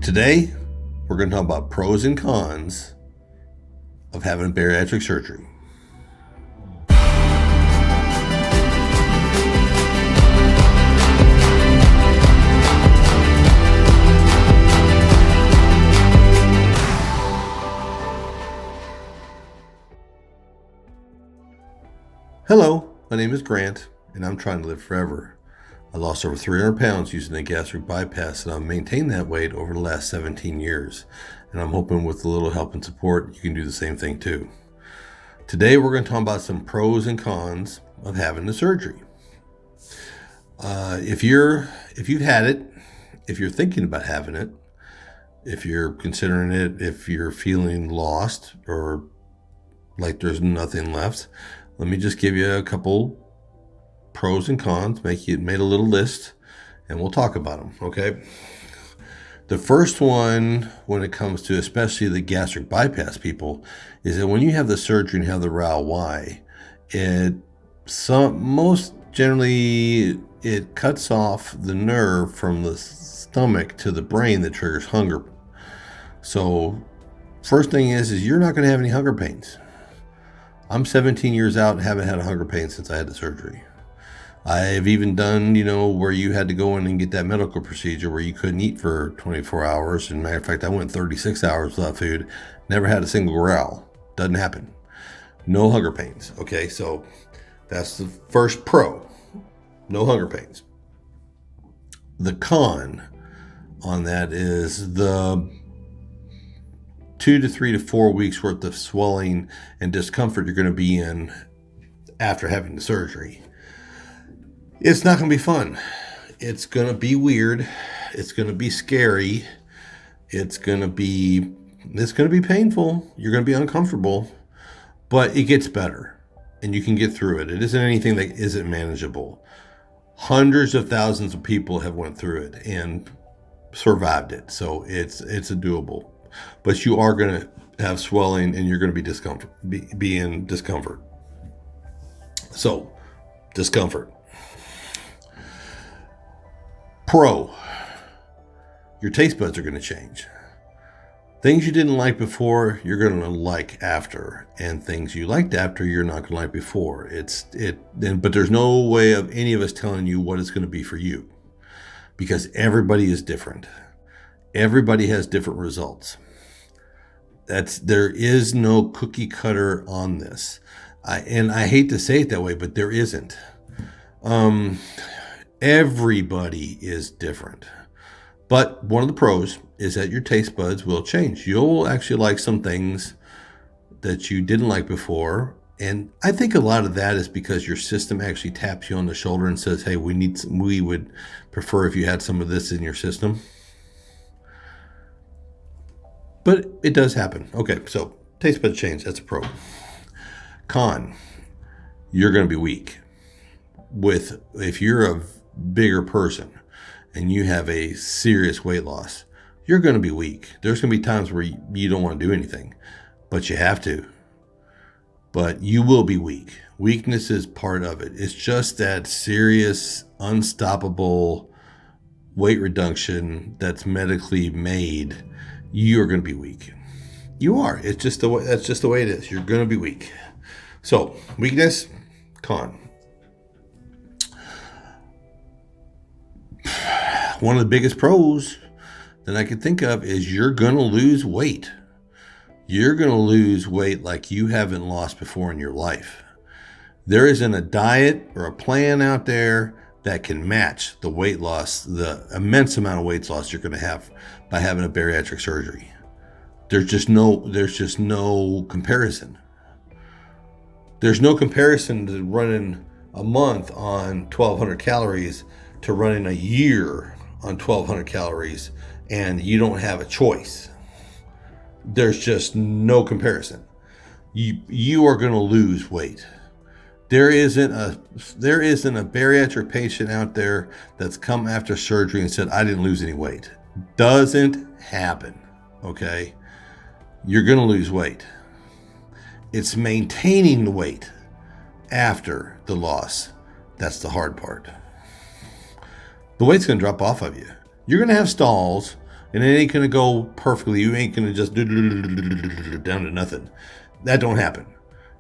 Today, we're going to talk about pros and cons of having bariatric surgery. Hello, my name is Grant, and I'm trying to live forever. I lost over 300 pounds using a gastric bypass, and I've maintained that weight over the last 17 years. And I'm hoping with a little help and support, you can do the same thing too. Today, we're going to talk about some pros and cons of having the surgery. If you've had it, if you're thinking about having it, if you're considering it, if you're feeling lost or like there's nothing left, let me just give you a couple pros and cons, made a little list, and we'll talk about them, okay? The first one, when it comes to especially the gastric bypass people, is that when you have the surgery and have the RAL-Y, most generally it cuts off the nerve from the stomach to the brain that triggers hunger. So first thing is you're not going to have any hunger pains. I'm 17 years out and haven't had a hunger pain since I had the surgery. I've even done, where you had to go in and get that medical procedure where you couldn't eat for 24 hours. And matter of fact, I went 36 hours without food. Never had a single RAL. Doesn't happen. No hunger pains. Okay, so that's the first pro. No hunger pains. The con on that is the 2 to 3 to 4 weeks worth of swelling and discomfort you're going to be in after having the surgery. It's not going to be fun. It's going to be weird. It's going to be scary. It's going to be painful. You're going to be uncomfortable, but it gets better and you can get through it. It isn't anything that isn't manageable. Hundreds of thousands of people have went through it and survived it. So it's a doable, but you are going to have swelling and you're going to be in discomfort. So discomfort. Pro, your taste buds are going to change. Things you didn't like before, you're going to like after, and things you liked after, you're not going to like before. But there's no way of any of us telling you what it's going to be for you, because everybody is different. Everybody has different results. There is no cookie cutter on this, and I hate to say it that way, but there isn't. Everybody is different. But one of the pros is that your taste buds will change. You'll actually like some things that you didn't like before. And I think a lot of that is because your system actually taps you on the shoulder and says, hey, we would prefer if you had some of this in your system. But it does happen. Okay, so taste buds change. That's a pro. Con, you're going to be weak. If you're a bigger person and you have a serious weight loss, you're going to be weak. There's going to be times where you don't want to do anything, but you have to. But you will be weak. Weakness is part of it. It's just that serious, unstoppable weight reduction that's medically made. You're going to be weak. You are. That's just the way it is. You're going to be weak. So weakness, con. One of the biggest pros that I could think of is you're going to lose weight. You're going to lose weight like you haven't lost before in your life. There isn't a diet or a plan out there that can match the weight loss, the immense amount of weight loss you're going to have by having a bariatric surgery. There's just no comparison. There's no comparison to running a month on 1,200 calories to running a year on 1,200 calories, and you don't have a choice. There's just no comparison. You are going to lose weight. There isn't a bariatric patient out there that's come after surgery and said, I didn't lose any weight. Doesn't happen, okay? You're going to lose weight. It's maintaining the weight after the loss. That's the hard part. The weight's going to drop off of you. You're going to have stalls. And it ain't going to go perfectly. You ain't going to just down to nothing. That don't happen.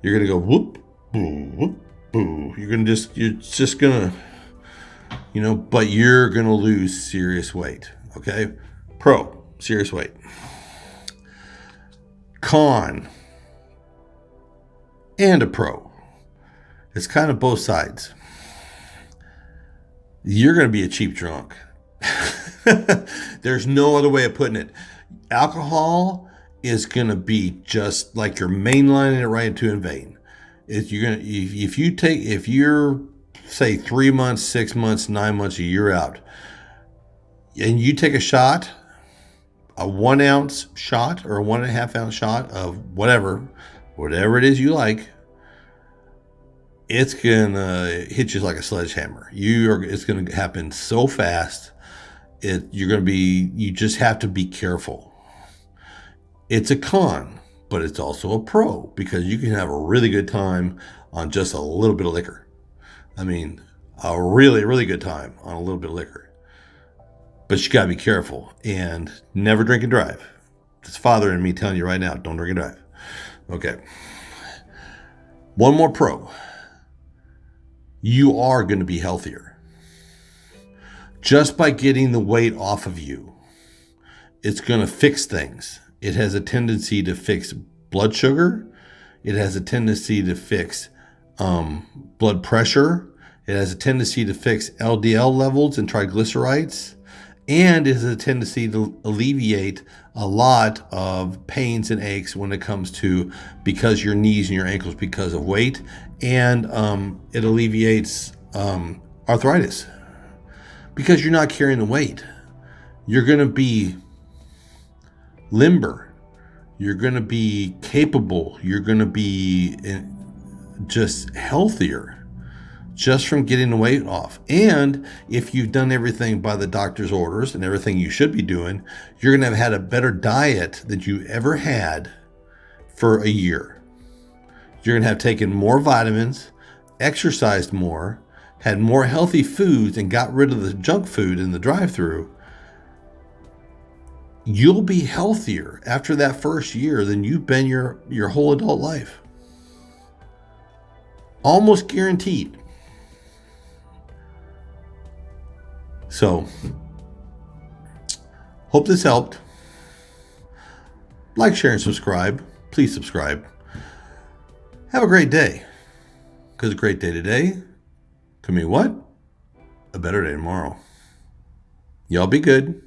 You're going to go whoop, boo, whoop, boo. You're just going to, but you're going to lose serious weight. Okay? Pro, serious weight. Con, and a pro. It's kind of both sides. You're going to be a cheap drunk. There's no other way of putting it. Alcohol is going to be just like you're mainlining it right into a vein. If you're say 3 months, 6 months, 9 months, a year out, and you take a shot, a 1 ounce shot or a 1.5 ounce shot of whatever it is you like, it's gonna hit you like a sledgehammer. It's gonna happen so fast. You just have to be careful. It's a con, but it's also a pro because you can have a really good time on just a little bit of liquor. I mean, a really, really good time on a little bit of liquor. But you gotta be careful and never drink and drive. It's father and me telling you right now, don't drink and drive. Okay. One more pro. You are going to be healthier. Just by getting the weight off of you, it's going to fix things. It has a tendency to fix blood sugar. It has a tendency to fix blood pressure. It has a tendency to fix LDL levels and triglycerides. And it has a tendency to alleviate a lot of pains and aches when it comes to because your knees and your ankles because of weight. And it alleviates arthritis because you're not carrying the weight. You're going to be limber. You're going to be capable. You're going to be just healthier just from getting the weight off. And if you've done everything by the doctor's orders and everything you should be doing, you're going to have had a better diet than you ever had for a year. You're going to have taken more vitamins, exercised more, had more healthy foods, and got rid of the junk food in the drive-thru. You'll be healthier after that first year than you've been your whole adult life. Almost guaranteed. So, hope this helped. Like, share, and subscribe. Please subscribe. Have a great day. Because a great day today could mean what? A better day tomorrow. Y'all be good.